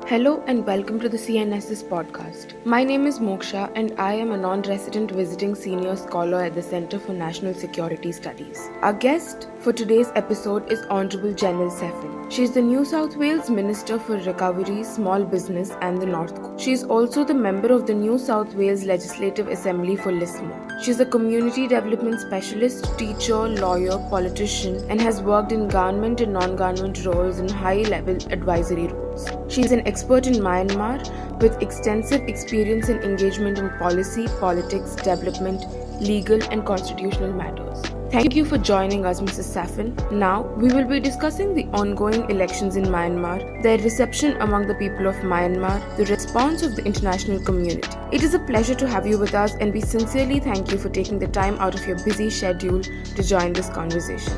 Hello and welcome to the CNSS Podcast. My name is Moksha and I am a non-resident visiting senior scholar at the Center for National Security Studies. Our guest for today's episode is Honorable Janelle Saffin. She is the New South Wales Minister for Recovery, Small Business and the North Coast. She is also the member of the New South Wales Legislative Assembly for Lismore. She is a community development specialist, teacher, lawyer, politician and has worked in government and non-government roles in high-level advisory roles. She is an expert in Myanmar with extensive experience in engagement in policy, politics, development, legal and constitutional matters. Thank you for joining us, Mrs. Saffin. Now, we will be discussing the ongoing elections in Myanmar, their reception among the people of Myanmar, the response of the international community. It is a pleasure to have you with us and we sincerely thank you for taking the time out of your busy schedule to join this conversation.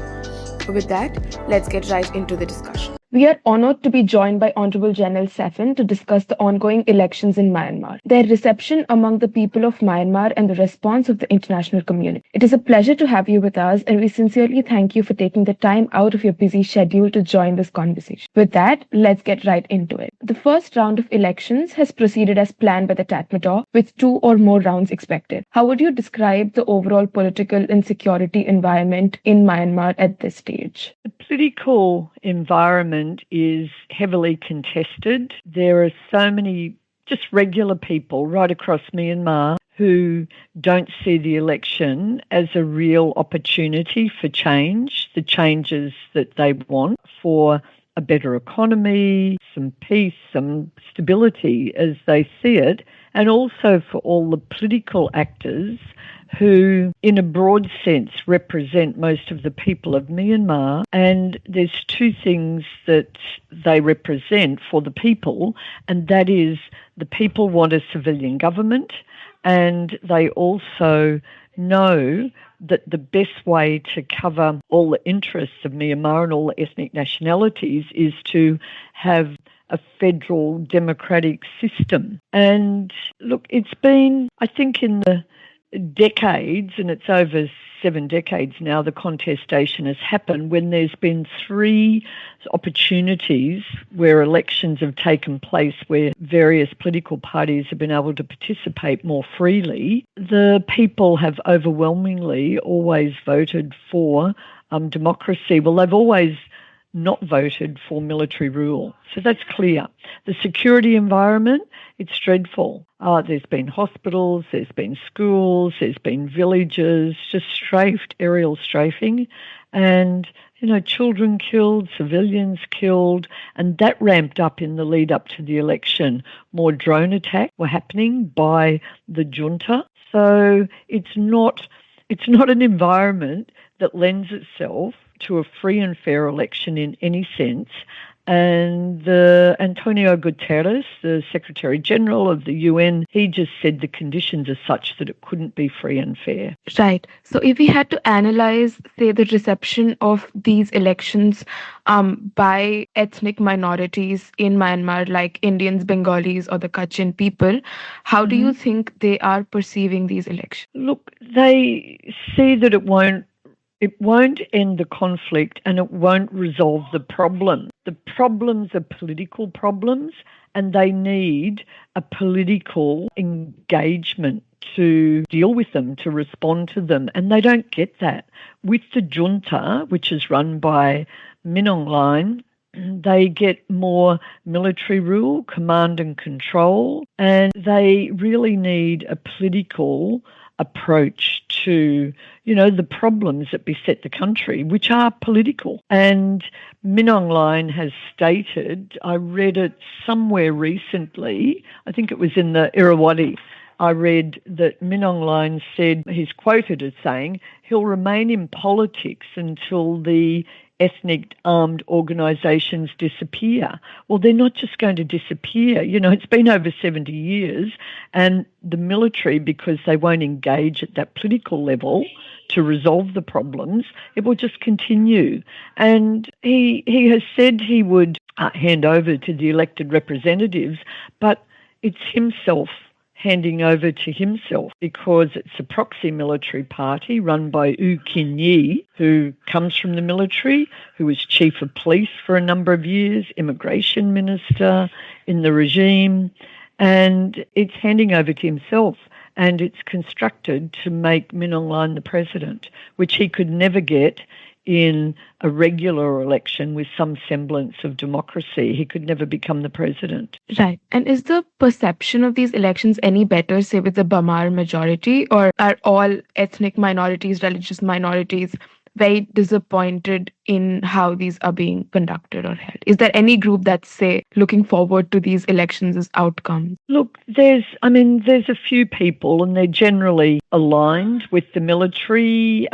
With that, let's get right into the discussion. We are honored to be joined by Honorable Janelle Saffin to discuss the ongoing elections in Myanmar, their reception among the people of Myanmar and the response of the international community. It is a pleasure to have you with us and we sincerely thank you for taking the time out of your busy schedule to join this conversation. With that, let's get right into it. The first round of elections has proceeded as planned by the Tatmadaw, with 2 or more rounds expected. How would you describe the overall political and security environment in Myanmar at this stage? The political environment is heavily contested. There are so many just regular people right across Myanmar who don't see the election as a real opportunity for change, the changes that they want for a better economy, some peace, some stability as they see it, and also for all the political actors who, in a broad sense, represent most of the people of Myanmar. And there's 2 things that they represent for the people, and that is the people want a civilian government, and they also know that the best way to cover all the interests of Myanmar and all the ethnic nationalities is to have a federal democratic system. And look, it's been, I think, in the decades, and it's over 7 decades now, the contestation has happened when there's been 3 opportunities where elections have taken place where various political parties have been able to participate more freely. The people have overwhelmingly always voted for democracy. Well, they've always not voted for military rule. So that's clear. The security environment, it's dreadful. There's been hospitals, there's been schools, there's been villages, just strafed, aerial strafing, and, children killed, civilians killed, and that ramped up in the lead up to the election. More drone attacks were happening by the junta. So it's not an environment that lends itself to a free and fair election in any sense. And Antonio Guterres, the Secretary General of the UN, he just said the conditions are such that it couldn't be free and fair. Right. So if we had to analyze, say, the reception of these elections by ethnic minorities in Myanmar, like Indians, Bengalis, or the Kachin people, how do you think they are perceiving these elections? Look, they see that it won't end the conflict and it won't resolve the problem. The problems are political problems and they need a political engagement to deal with them, to respond to them. And they don't get that. With the junta, which is run by Min Aung Hlaing, they get more military rule, command and control, and they really need a political approach to, the problems that beset the country, which are political. And Min Aung Hlaing has stated, I read it somewhere recently, I think it was in the Irrawaddy, I read that Min Aung Hlaing said, he's quoted as saying, he'll remain in politics until the ethnic armed organisations disappear. Well, they're not just going to disappear. It's been over 70 years and the military, because they won't engage at that political level to resolve the problems, it will just continue. And he has said he would hand over to the elected representatives, but it's himself handing over to himself because it's a proxy military party run by U Kin Yi, who comes from the military, who was chief of police for a number of years, immigration minister in the regime, and it's handing over to himself. And it's constructed to make Min Aung Hlaing the president, which he could never get in a regular election with some semblance of democracy. He could never become the president. Right. And is the perception of these elections any better, say, with the Bamar majority, or are all ethnic minorities, religious minorities, very disappointed in how these are being conducted or held? Is there any group that's, say, looking forward to these elections as outcomes? Look, there's a few people, and they're generally aligned with the military.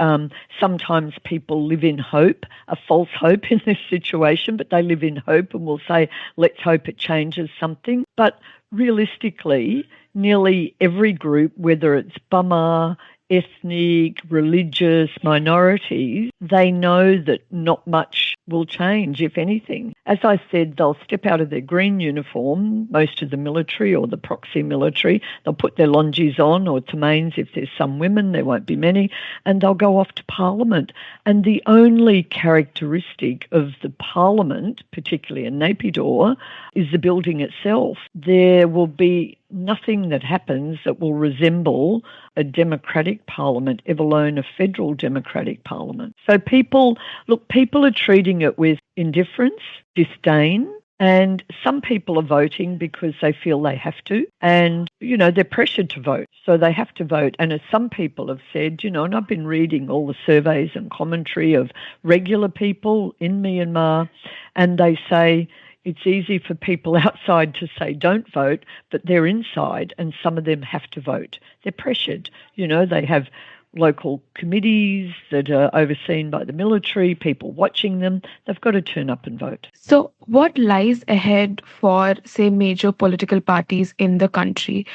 Sometimes people live in hope, a false hope in this situation, but they live in hope and will say, let's hope it changes something. But realistically, nearly every group, whether it's Bamar, ethnic, religious minorities, they know that not much will change, if anything. As I said, they'll step out of their green uniform, most of the military or the proxy military. They'll put their longies on, or tamains if there's some women, there won't be many, and they'll go off to Parliament. And the only characteristic of the Parliament, particularly in Naypyidaw, is the building itself. There will be nothing that happens that will resemble a democratic parliament, ever alone a federal democratic parliament. So people are treating it with indifference, disdain, and some people are voting because they feel they have to, and, they're pressured to vote, so they have to vote. And as some people have said, and I've been reading all the surveys and commentary of regular people in Myanmar, and they say, it's easy for people outside to say don't vote, but they're inside and some of them have to vote. They're pressured. They have local committees that are overseen by the military, people watching them. They've got to turn up and vote. So what lies ahead for, say, major political parties in the country?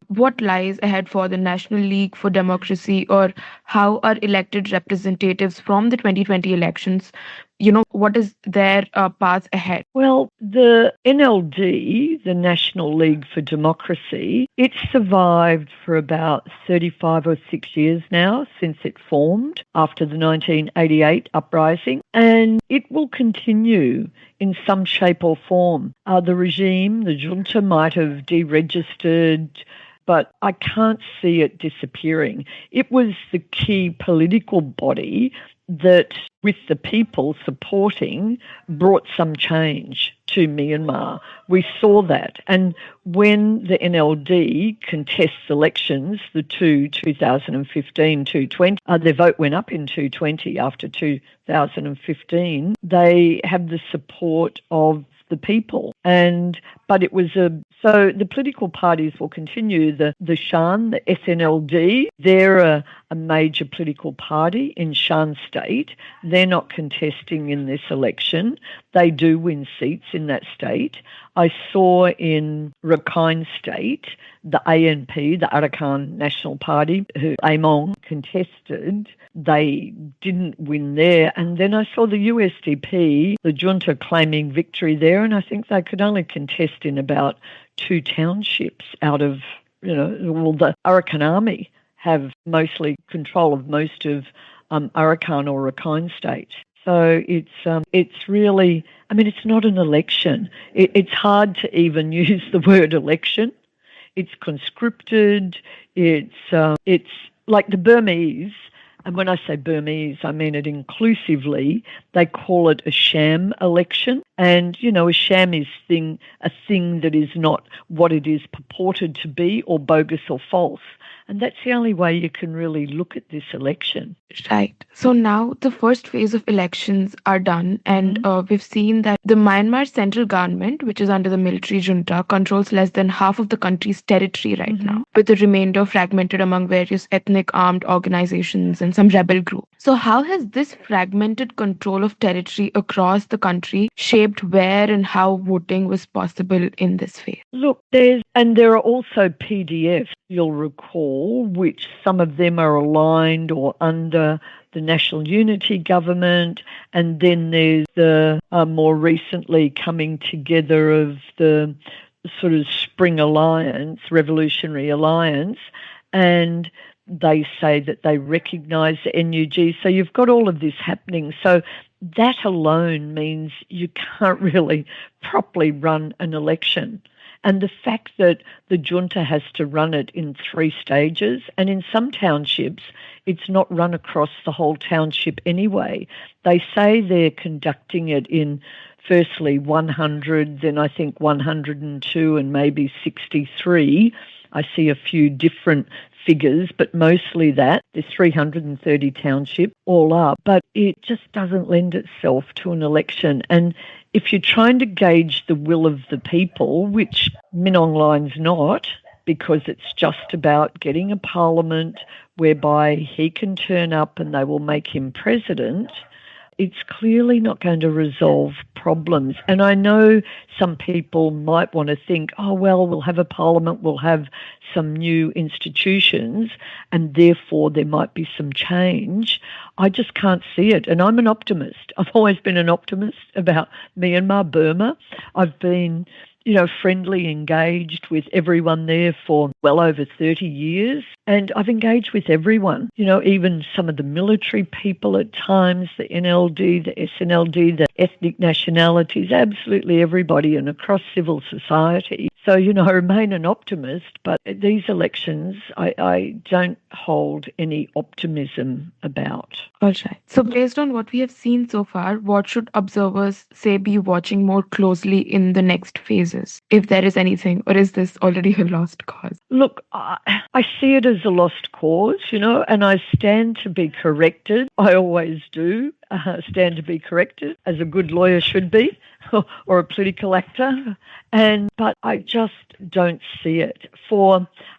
What lies ahead for the National League for Democracy, or how are elected representatives from the 2020 elections, what is their path ahead? Well, the NLD, the National League for Democracy, it's survived for about 35 or 6 years now since it formed after the 1988 uprising, and it will continue in some shape or form. The regime, the junta, might have deregistered, but I can't see it disappearing. It was the key political body that, with the people supporting, brought some change to Myanmar. We saw that. And when the NLD contests elections, the 2015, 2020, their vote went up in 2020 after 2015, they have the support of the people. But it was so the political parties will continue. The Shan, the SNLD, they're a major political party in Shan State. They're not contesting in this election. They do win seats in that state. I saw in Rakhine State, the ANP, the Arakan National Party, who Among contested, they didn't win there. And then I saw the USDP, the junta, claiming victory there, and I think they could only contest in about 2 townships out of, the Arakan Army have mostly control of most of Arakan or Rakhine State. So it's really, it's not an election. It's hard to even use the word election. It's conscripted. It's like the Burmese, and when I say Burmese, I mean it inclusively. They call it a sham election. And, a sham is a thing that is not what it is purported to be, or bogus or false. And that's the only way you can really look at this election. Right. So now the first phase of elections are done, and we've seen that the Myanmar central government, which is under the military junta, controls less than half of the country's territory right now, with the remainder fragmented among various ethnic armed organizations and some rebel groups. So how has this fragmented control of territory across the country shaped where and how voting was possible in this phase? Look, there are also PDFs, you'll recall, which some of them are aligned or under the National Unity Government, and then there's the more recently coming together of the sort of Spring Alliance, Revolutionary Alliance, and they say that they recognise the NUG. So you've got all of this happening. So that alone means you can't really properly run an election. And the fact that the junta has to run it in 3 stages, and in some townships, it's not run across the whole township anyway. They say they're conducting it in firstly 100, then I think 102 and maybe 63. I see a few different figures, but mostly that. There's 330 townships all up, but it just doesn't lend itself to an election. And if you're trying to gauge the will of the people, which Min Aung Hlaing's not, because it's just about getting a parliament whereby he can turn up and they will make him president, it's clearly not going to resolve problems. And I know some people might want to think, oh, well, we'll have a parliament, we'll have some new institutions, and therefore there might be some change. I just can't see it. And I'm an optimist. I've always been an optimist about Myanmar, Burma. I've been, friendly, engaged with everyone there for well over 30 years. And I've engaged with everyone, even some of the military people at times, the NLD, the SNLD, the ethnic nationalities, absolutely everybody, and across civil society. So, I remain an optimist, but these elections, I don't hold any optimism about. All right. So based on what we have seen so far, what should observers, say, be watching more closely in the next phases, if there is anything, or is this already a lost cause? Look, I see it as a lost cause, and I stand to be corrected. I always do stand to be corrected, as a good lawyer should be, or a political actor. But I just don't see it.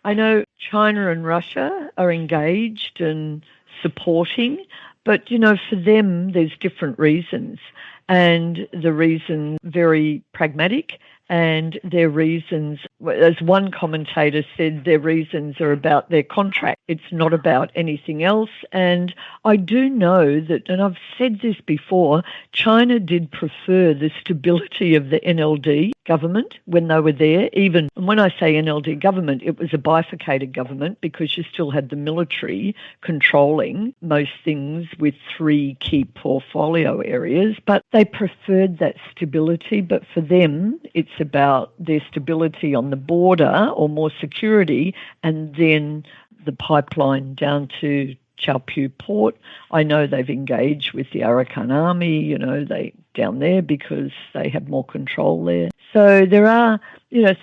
I know China and Russia are engaged and supporting, but, for them, there's different reasons. And the reasons very pragmatic, and their reasons, as one commentator said, their reasons are about their contract. It's not about anything else. And I do know that, and I've said this before, China did prefer the stability of the NLD government when they were there. Even when I say NLD government, it was a bifurcated government because you still had the military controlling most things with 3 key portfolio areas, but they preferred that stability. But for them, it's about their stability on the border or more security, and then the pipeline down to Chao-Pu Port. I know they've engaged with the Arakan Army, they down there because they have more control there. So there are,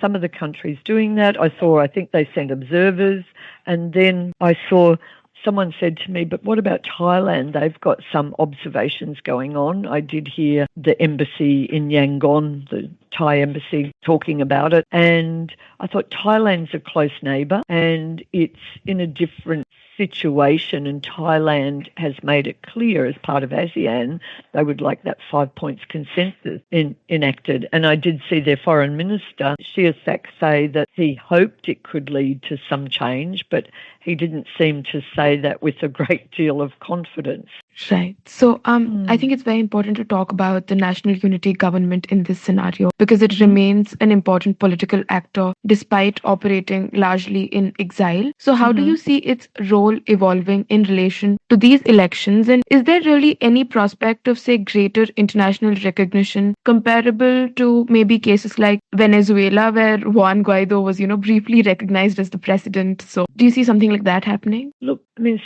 some of the countries doing that. I think they sent observers, and then I saw someone said to me, but what about Thailand? They've got some observations going on. I did hear the embassy in Yangon, the Thai embassy, talking about it. And I thought Thailand's a close neighbour and it's in a different situation, and Thailand has made it clear as part of ASEAN they would like that 5 points consensus enacted. And I did see their foreign minister, Sihasak, say that he hoped it could lead to some change, but he didn't seem to say that with a great deal of confidence. Right. So I think it's very important to talk about the national unity government in this scenario because it remains an important political actor despite operating largely in exile. So how do you see its role evolving in relation to these elections? And is there really any prospect of, say, greater international recognition comparable to maybe cases like Venezuela, where Juan Guaido was, briefly recognized as the president? So do you see something like that happening? Look,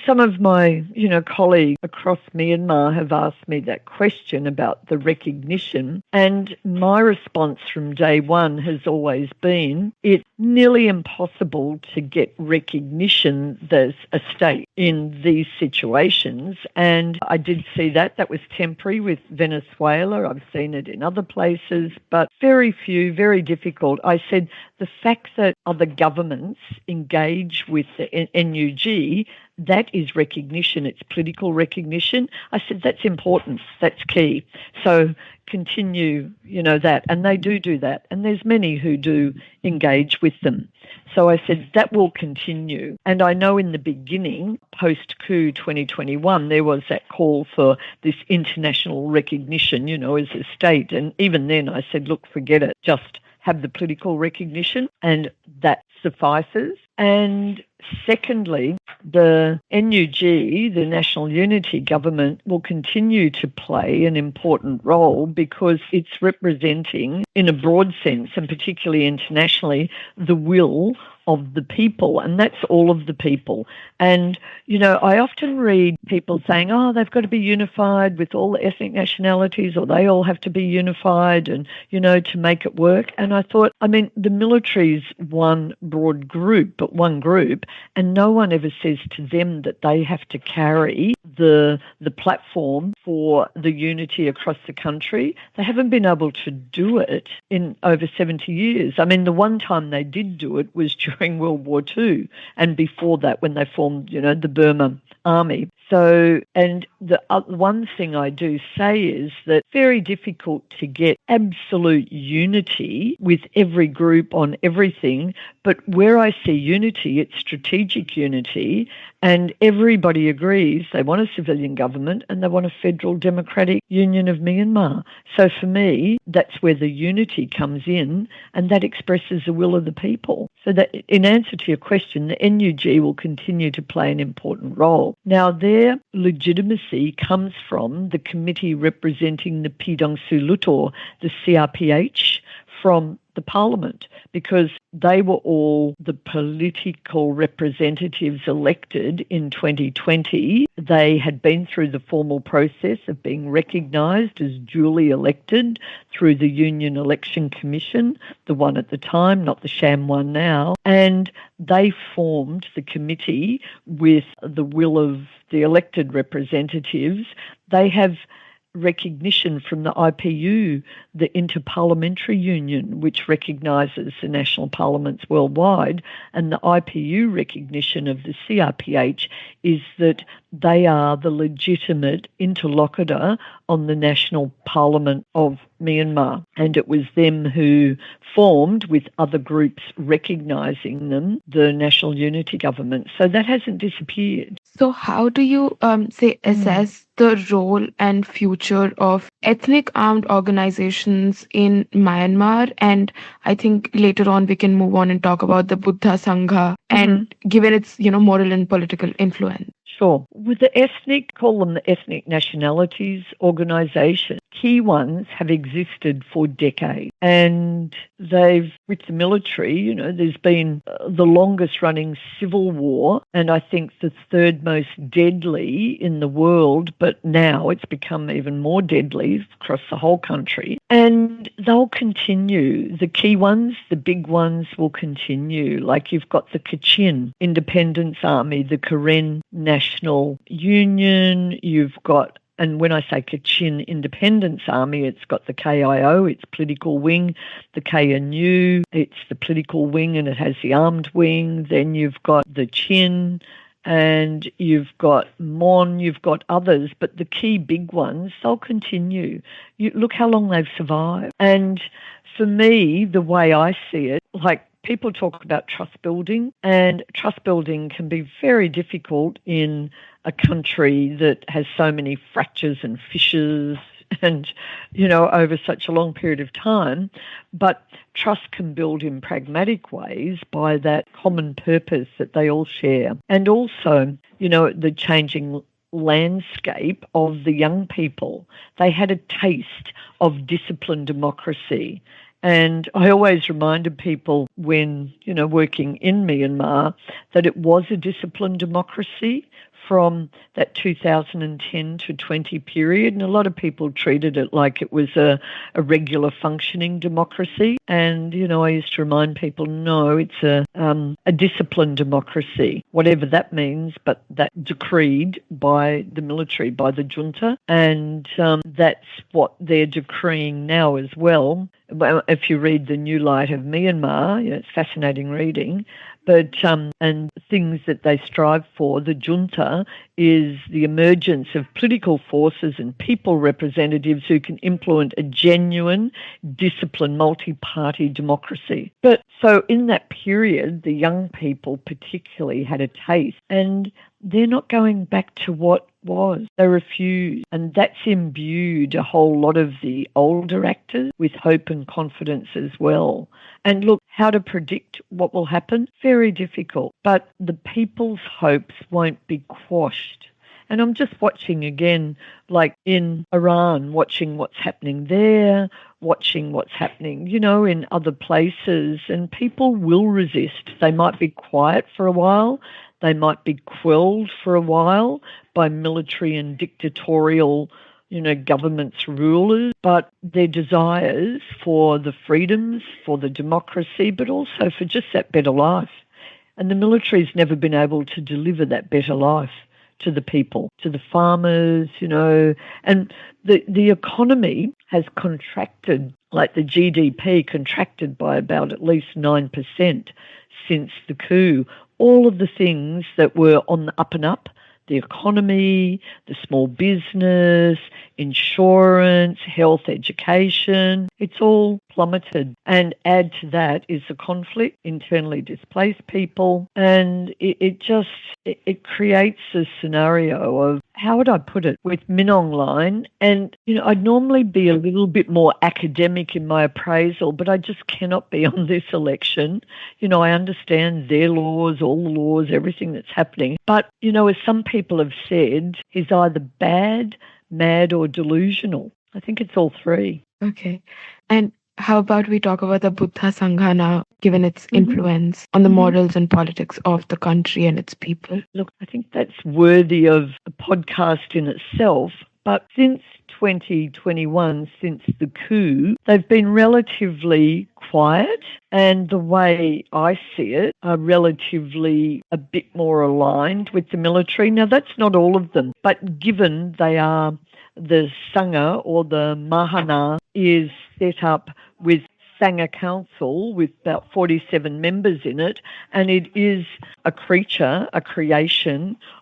some of my, colleagues across Myanmar have asked me that question about the recognition, and my response from day one has always been it's nearly impossible to get recognition as a state in these situations. And I did see that. That was temporary with Venezuela. I've seen it in other places, but very few, very difficult. I said the fact that other governments engage with the NUG, that is recognition. It's political recognition. I said that's important. That's key. So continue, that. And they do that. And there's many who do engage with them. So I said that will continue. And I know in the beginning, post-coup 2021, there was that call for this international recognition, as a state. And even then I said, look, forget it. Just have the political recognition, and that suffices. And secondly, the NUG, the National Unity Government, will continue to play an important role because it's representing, in a broad sense, and particularly internationally, the will of the people, and that's all of the people. And, I often read people saying, they've got to be unified with all the ethnic nationalities, or they all have to be unified and, to make it work. And I thought, the military's one broad group, but one group, and no one ever says to them that they have to carry the platform for the unity across the country. They haven't been able to do it in over 70 years. The one time they did do it was during World War II, and before that when they formed, the Burma Army. So, and the one thing I do say is that it's very difficult to get absolute unity with every group on everything, but where I see unity, it's strategic unity, and everybody agrees they want a civilian government and they want a federal democratic union of Myanmar. So for me, that's where the unity comes in, and that expresses the will of the people. So that, in answer to your question, the NUG will continue to play an important role. Now, their legitimacy comes from the committee representing the Pidong Luto, the CRPH, from the parliament, because they were all the political representatives elected in 2020. They had been through the formal process of being recognised as duly elected through the Union Election Commission, the one at the time, not the sham one now, and they formed the committee with the will of the elected representatives. They have recognition from the IPU, the Interparliamentary Union, which recognises the national parliaments worldwide, and the IPU recognition of the CRPH is that they are the legitimate interlocutor on the national parliament of Myanmar. And it was them who formed, with other groups recognising them, the National Unity Government. So that hasn't disappeared. So how do you assess the role and future of ethnic armed organizations in Myanmar? And I think later on we can move on and talk about the Buddha Sangha and given its, moral and political influence. Sure. With the call them the ethnic nationalities organisation, key ones have existed for decades. And with the military, there's been the longest running civil war, and I think the third most deadly in the world, but now it's become even more deadly across the whole country. And they'll continue. The key ones, the big ones will continue. Like you've got the Kachin Independence Army, the Karen National Union, you've got, and when I say Kachin Independence Army, it's got the KIO, its political wing, the KNU, it's the political wing and it has the armed wing. Then you've got the Chin, and you've got Mon, you've got others, but the key big ones, they'll continue. Look how long they've survived. And for me, the way I see it, like people talk about trust building, and trust building can be very difficult in a country that has so many fractures and fissures and, over such a long period of time. But trust can build in pragmatic ways by that common purpose that they all share. And also, the changing landscape of the young people. They had a taste of disciplined democracy. And I always reminded people when, working in Myanmar, that it was a disciplined democracy from that 2010 to 20 period. And a lot of people treated it like it was a regular functioning democracy. And, I used to remind people, no, it's a disciplined democracy, whatever that means, but that decreed by the military, by the junta. And that's what they're decreeing now as well. If you read The New Light of Myanmar, it's fascinating reading. But and things that they strive for, the junta, is the emergence of political forces and people representatives who can implement a genuine, disciplined, multi-party democracy. But so in that period, the young people particularly had a taste, and they're not going back to what was. They refused. And that's imbued a whole lot of the older actors with hope and confidence as well. And look, how to predict what will happen? Very difficult. But the people's hopes won't be quashed. And I'm just watching again, like in Iran, watching what's happening there, watching what's happening, in other places. And people will resist. They might be quiet for a while. They might be quelled for a while by military and dictatorial, governments, rulers, but their desires for the freedoms, for the democracy, but also for just that better life. And the military's never been able to deliver that better life to the people, to the farmers, and the economy has contracted, like the GDP contracted by about at least 9% since the coup. All of the things that were on the up and up, the economy, the small business, insurance, health, education, it's all plummeted. And add to that is the conflict, internally displaced people, and it creates a scenario of, how would I put it, with Minong line, and I'd normally be a little bit more academic in my appraisal, but I just cannot be on this election. I understand their laws, all the laws, everything that's happening, but as some people have said, he's either bad, mad, or delusional. I think it's all three. Okay. And how about we talk about the Buddha Sangha now, given its influence on the morals and politics of the country and its people? Look, I think that's worthy of a podcast in itself, but since 2021, since the coup, they've been relatively quiet, and the way I see it, are relatively a bit more aligned with the military. Now, that's not all of them, but given they are the Sangha, or the Mahana, is set up with Sangha Council with about 47 members in it, and it is a creation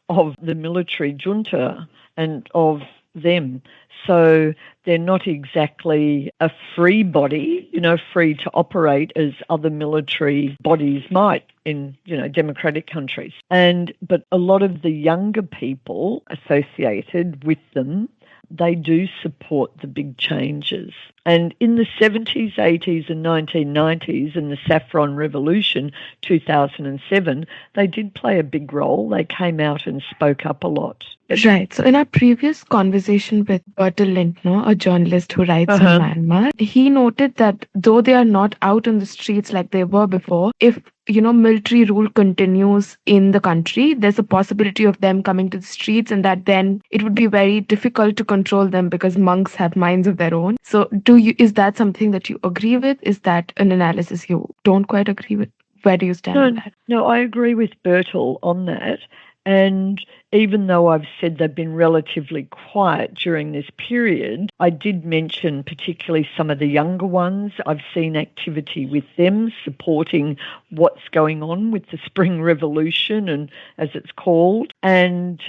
of the military junta and of them. So they're not exactly a free body, free to operate as other military bodies might in, democratic countries. But a lot of the younger people associated with them, they do support the big changes. And in the 70s, 80s and 1990s, and the Saffron Revolution, 2007, they did play a big role. They came out and spoke up a lot. Right. So in our previous conversation with Bertil Lintner, a journalist who writes on Myanmar, he noted that though they are not out in the streets like they were before, if military rule continues in the country, there's a possibility of them coming to the streets, and that then it would be very difficult to control them because monks have minds of their own. So is that something that you agree with? Is that an analysis you don't quite agree with? Where do you stand on that? No, I agree with Bertil on that. And even though I've said they've been relatively quiet during this period, I did mention particularly some of the younger ones. I've seen activity with them supporting what's going on with the Spring Revolution, and as it's called. And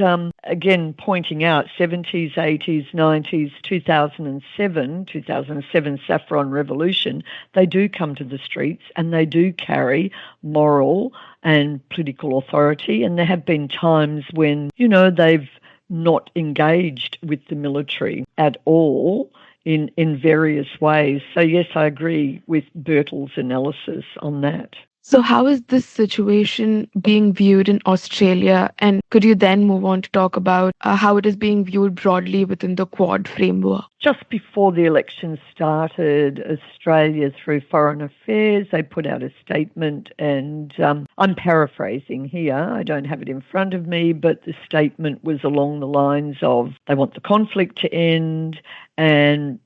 again, pointing out 70s, 80s, 90s, 2007 Saffron Revolution, they do come to the streets and they do carry moral and political authority. And there have been times when, they've not engaged with the military at all in various ways. So yes, I agree with Bertil's analysis on that. So how is this situation being viewed in Australia? And could you then move on to talk about how it is being viewed broadly within the Quad framework? Just before the election started, Australia, through Foreign Affairs, they put out a statement, and I'm paraphrasing here, I don't have it in front of me, but the statement was along the lines of they want the conflict to end, and,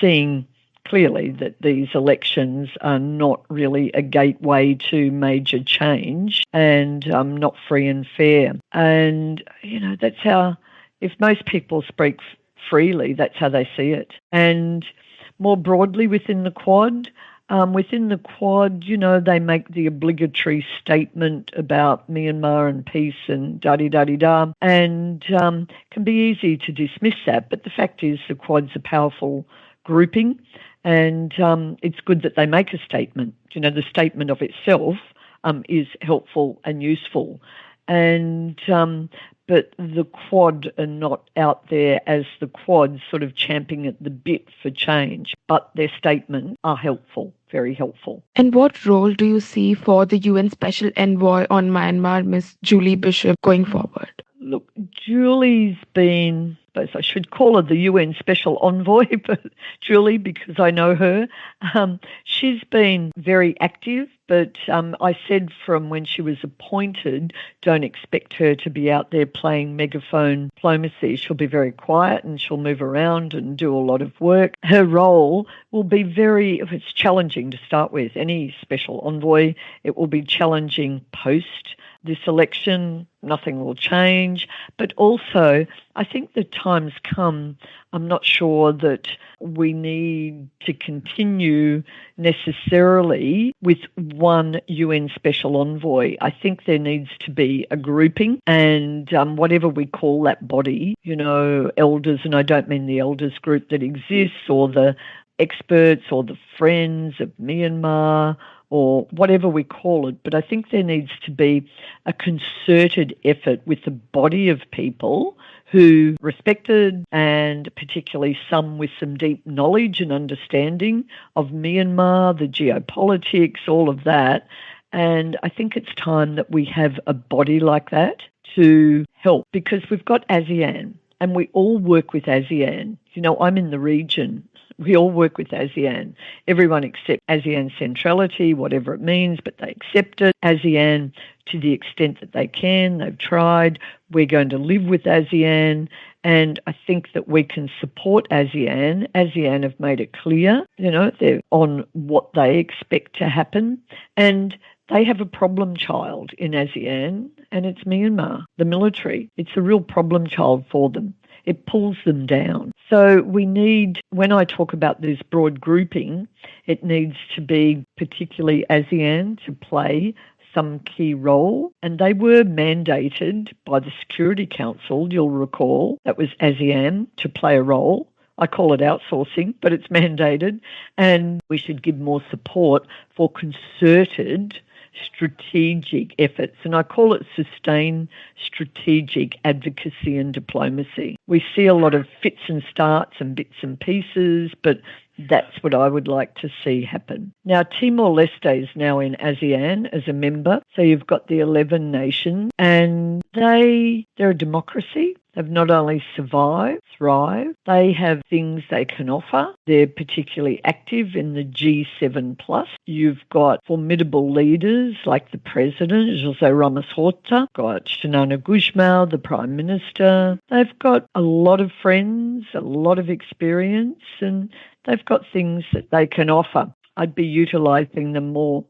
seeing clearly that these elections are not really a gateway to major change and not free and fair. And, that's how, if most people speak freely, that's how they see it. And more broadly within the Quad, they make the obligatory statement about Myanmar and peace and da-di-da-di-da, and can be easy to dismiss that. But the fact is the Quad's a powerful grouping, and it's good that they make a statement. The statement of itself is helpful and useful. And but the Quad are not out there as the Quad sort of champing at the bit for change. But their statements are helpful, very helpful. And what role do you see for the UN Special Envoy on Myanmar, Ms. Julie Bishop, going forward? Look, Julie's been, I suppose I should call her the UN Special Envoy, but Julie, because I know her, she's been very active, but I said from when she was appointed, don't expect her to be out there playing megaphone diplomacy. She'll be very quiet and she'll move around and do a lot of work. Her role will be it's challenging to start with. Any special envoy, it will be challenging post this election. Nothing will change. But also, I think the time's come. I'm not sure that we need to continue necessarily with one UN Special Envoy. I think there needs to be a grouping, and whatever we call that body, elders, and I don't mean the elders group that exists, or the experts, or the Friends of Myanmar, or whatever we call it, but I think there needs to be a concerted effort with a body of people who respected, and particularly some with some deep knowledge and understanding of Myanmar, the geopolitics, all of that. And I think it's time that we have a body like that to help, because we've got ASEAN and we all work with ASEAN. I'm in the region. We all work with ASEAN. Everyone accepts ASEAN centrality, whatever it means, but they accept it. ASEAN to the extent that they can. They've tried. We're going to live with ASEAN. And I think that we can support ASEAN. ASEAN have made it clear, they're on what they expect to happen. And they have a problem child in ASEAN, and it's Myanmar, the military. It's a real problem child for them. It pulls them down. So we need, when I talk about this broad grouping, it needs to be particularly ASEAN to play some key role. And they were mandated by the Security Council, you'll recall, that was ASEAN to play a role. I call it outsourcing, but it's mandated. And we should give more support for concerted strategic efforts, and I call it sustained strategic advocacy and diplomacy. We see a lot of fits and starts and bits and pieces, but that's what I would like to see happen. Now, Timor-Leste is now in ASEAN as a member, so you've got the 11 nations, and they're a democracy. They've not only survived, thrived, they have things they can offer. They're particularly active in the G7+. You've got formidable leaders like the President, José Ramos Horta, got Xanana Gusmão, the Prime Minister. They've got a lot of friends, a lot of experience, and they've got things that they can offer. I'd be utilising them more.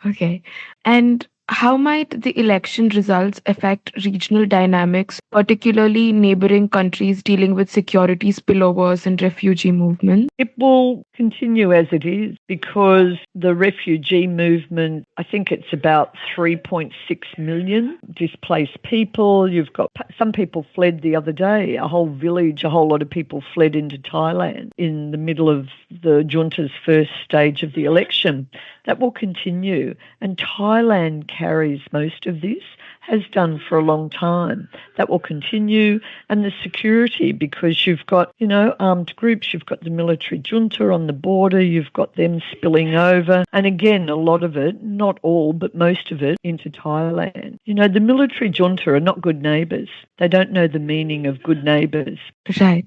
Okay. And how might the election results affect regional dynamics, particularly neighbouring countries dealing with security spillovers and refugee movements? It will continue as it is, because the refugee movement, I think it's about 3.6 million displaced people. You've got some people fled the other day, a whole village, a whole lot of people fled into Thailand in the middle of the junta's first stage of the election. That will continue, and Thailand carries most of this, has done for a long time. That will continue, and the security, because you've got, armed groups, you've got the military junta on the border, you've got them spilling over, and again, a lot of it, not all, but most of it, into Thailand. The military junta are not good neighbours. They don't know the meaning of good neighbours. Right.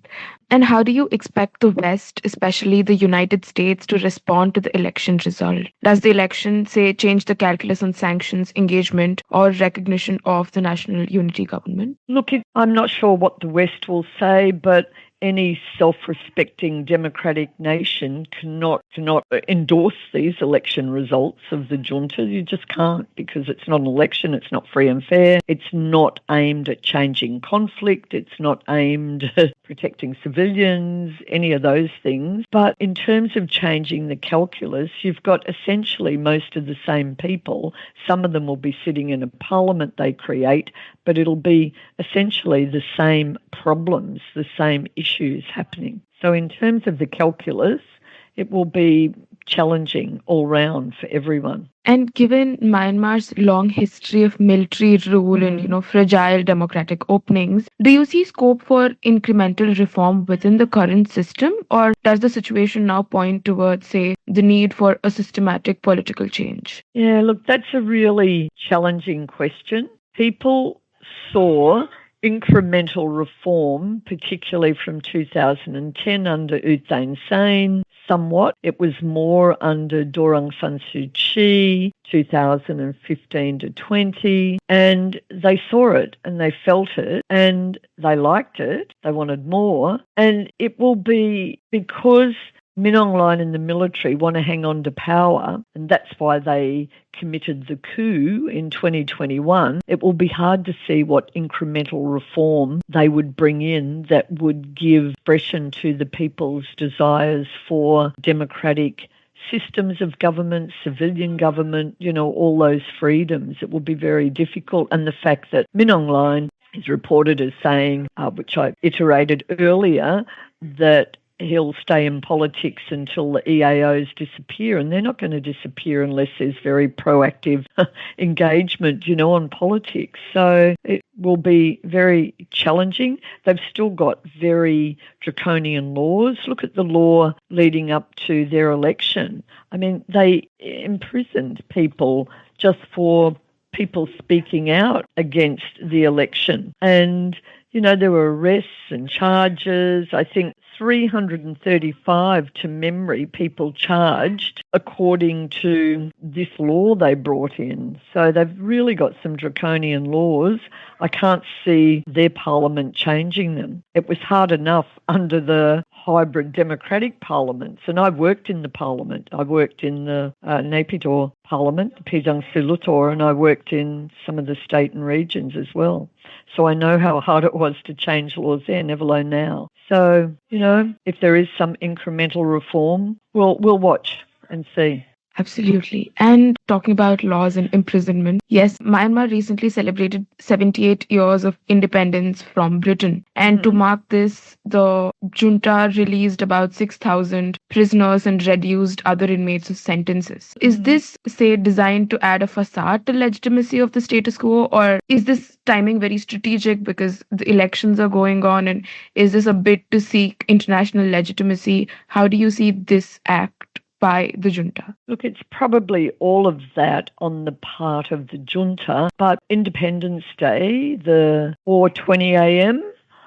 And how do you expect the West, especially the United States, to respond to the election result? Does the election, say, change the calculus on sanctions, engagement, or recognition of the national unity government? Look, I'm not sure what the West will say, but any self-respecting democratic nation cannot endorse these election results of the junta. You just can't, because it's not an election, it's not free and fair, it's not aimed at changing conflict, it's not aimed at protecting civilians, any of those things. But in terms of changing the calculus, you've got essentially most of the same people. Some of them will be sitting in a parliament they create, but it'll be essentially the same problems, the same issues happening. So in terms of the calculus, it will be challenging all round for everyone. And given Myanmar's long history of military rule and, fragile democratic openings, do you see scope for incremental reform within the current system? Or does the situation now point towards, say, the need for a systematic political change? Yeah, look, that's a really challenging question. People saw incremental reform, particularly from 2010 under U Thein Sein, somewhat. It was more under Daw San Suu Kyi, 2015 to 20, and they saw it and they felt it and they liked it. They wanted more. And it will be because Min Aung Hlaing and the military want to hang on to power, and that's why they committed the coup in 2021. It will be hard to see what incremental reform they would bring in that would give expression to the people's desires for democratic systems of government, civilian government, all those freedoms. It will be very difficult. And the fact that Min Aung Hlaing is reported as saying, which I iterated earlier, that he'll stay in politics until the EAOs disappear, and they're not going to disappear unless there's very proactive engagement, on politics. So it will be very challenging. They've still got very draconian laws. Look at the law leading up to their election. I mean, they imprisoned people just for people speaking out against the election. And there were arrests and charges. I think 335 to memory people charged according to this law they brought in. So they've really got some draconian laws. I can't see their parliament changing them. It was hard enough under the hybrid democratic parliaments, and I've worked in the parliament. I worked in the Naypyidaw parliament, the Pijang Silutor, and I worked in some of the state and regions as well. So I know how hard it was to change laws there, never alone now. So, if there is some incremental reform, we'll watch and see. Absolutely. And talking about laws and imprisonment, yes, Myanmar recently celebrated 78 years of independence from Britain. And to mark this, the junta released about 6,000 prisoners and reduced other inmates of sentences. Is this, say, designed to add a facade to legitimacy of the status quo, or is this timing very strategic because the elections are going on, and is this a bid to seek international legitimacy? How do you see this act by the junta? Look, it's probably all of that on the part of the junta, but Independence Day, the 4:20 a.m.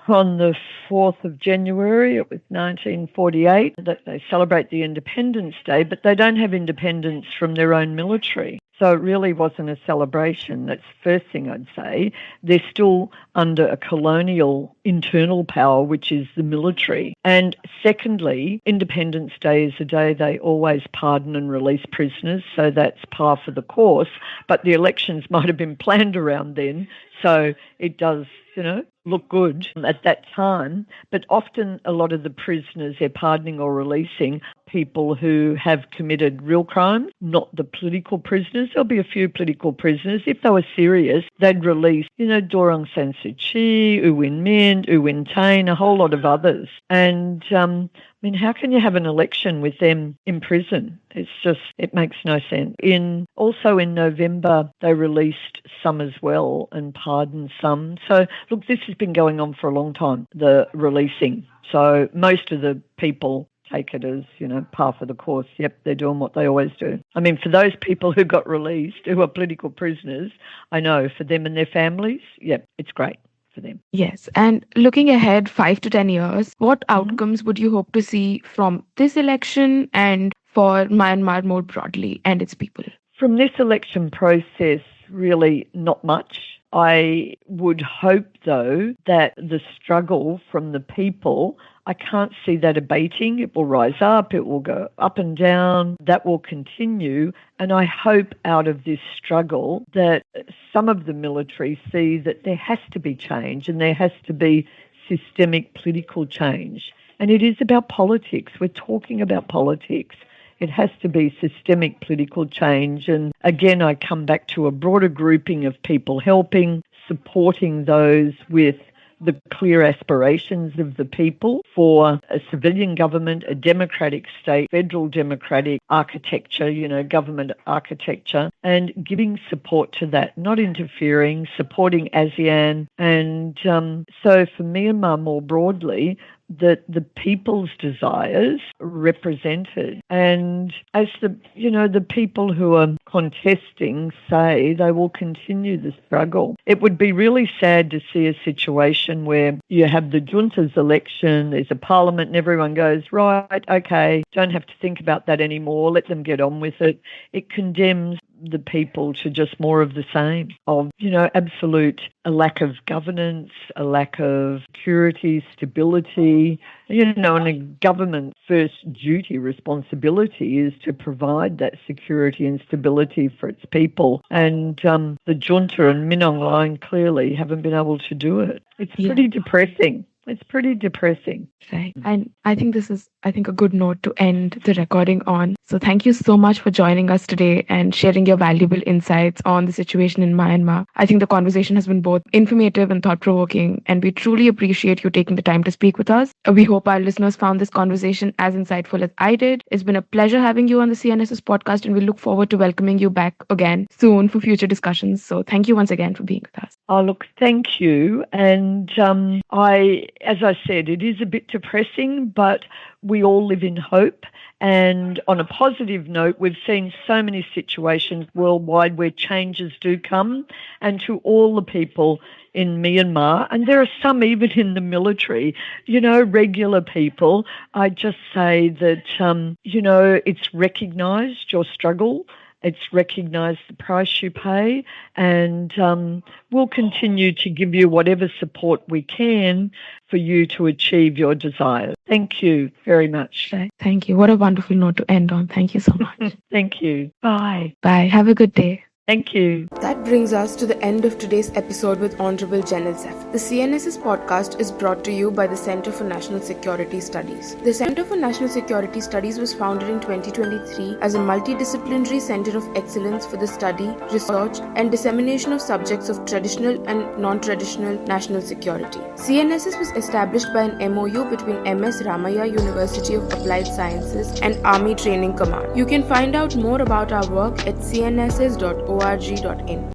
on the 4th of January, it was 1948, that they celebrate the Independence Day, but they don't have independence from their own military. So it really wasn't a celebration. That's the first thing I'd say. They're still under a colonial internal power, which is the military. And secondly, Independence Day is a day they always pardon and release prisoners, so that's par for the course. But the elections might have been planned around then, so it does, look good at that time. But often a lot of the prisoners they're pardoning or releasing people who have committed real crimes, not the political prisoners. There'll be a few political prisoners. If they were serious, they'd release, Daw San Suu Kyi, U Win Mint, U Win Tain, a whole lot of others. And how can you have an election with them in prison? It makes no sense. Also in November, they released some as well and pardoned some. So, look, this has been going on for a long time, the releasing. So most of the people take it as, par for the course. Yep, they're doing what they always do. For those people who got released, who are political prisoners, I know for them and their families, yep, it's great for them. Yes. And looking ahead 5 to 10 years, what outcomes would you hope to see from this election and for Myanmar more broadly and its people? From this election process, really not much. I would hope, though, that the struggle from the people, I can't see that abating. It will rise up, it will go up and down, that will continue. And I hope out of this struggle that some of the military see that there has to be change and there has to be systemic political change. And it is about politics. We're talking about politics. It has to be systemic political change. And again, I come back to a broader grouping of people helping, supporting those with the clear aspirations of the people for a civilian government, a democratic state, federal democratic architecture, government architecture, and giving support to that, not interfering, supporting ASEAN. And so for Myanmar more broadly, that the people's desires represented. And as the people who are contesting say, they will continue the struggle. It would be really sad to see a situation where you have the junta's election, there's a parliament and everyone goes, right, okay, don't have to think about that anymore, let them get on with it. It condemns the people to just more of the same, of, absolute a lack of governance, a lack of security, stability, and a government's first duty, responsibility is to provide that security and stability for its people. And the junta and Min Aung Hlaing clearly haven't been able to do it. It's pretty depressing. It's pretty depressing. Right. And I think this is, a good note to end the recording on. So thank you so much for joining us today and sharing your valuable insights on the situation in Myanmar. I think the conversation has been both informative and thought-provoking, and we truly appreciate you taking the time to speak with us. We hope our listeners found this conversation as insightful as I did. It's been a pleasure having you on the CNSS podcast, and we look forward to welcoming you back again soon for future discussions. So thank you once again for being with us. Oh, look, thank you. And as I said, it is a bit depressing, but we all live in hope. And on a positive note, we've seen so many situations worldwide where changes do come. And to all the people in Myanmar, and there are some even in the military, regular people, I just say that, it's recognised your struggle. It's recognised the price you pay, and we'll continue to give you whatever support we can for you to achieve your desires. Thank you very much. Thank you. What a wonderful note to end on. Thank you so much. Thank you. Bye. Bye. Have a good day. Thank you. That brings us to the end of today's episode with Honorable Janelle Saffin. The CNSS podcast is brought to you by the Center for National Security Studies. The Center for National Security Studies was founded in 2023 as a multidisciplinary center of excellence for the study, research, and dissemination of subjects of traditional and non-traditional national security. CNSS was established by an MOU between MS Ramaiah University of Applied Sciences and Army Training Command. You can find out more about our work at cnss.org.in.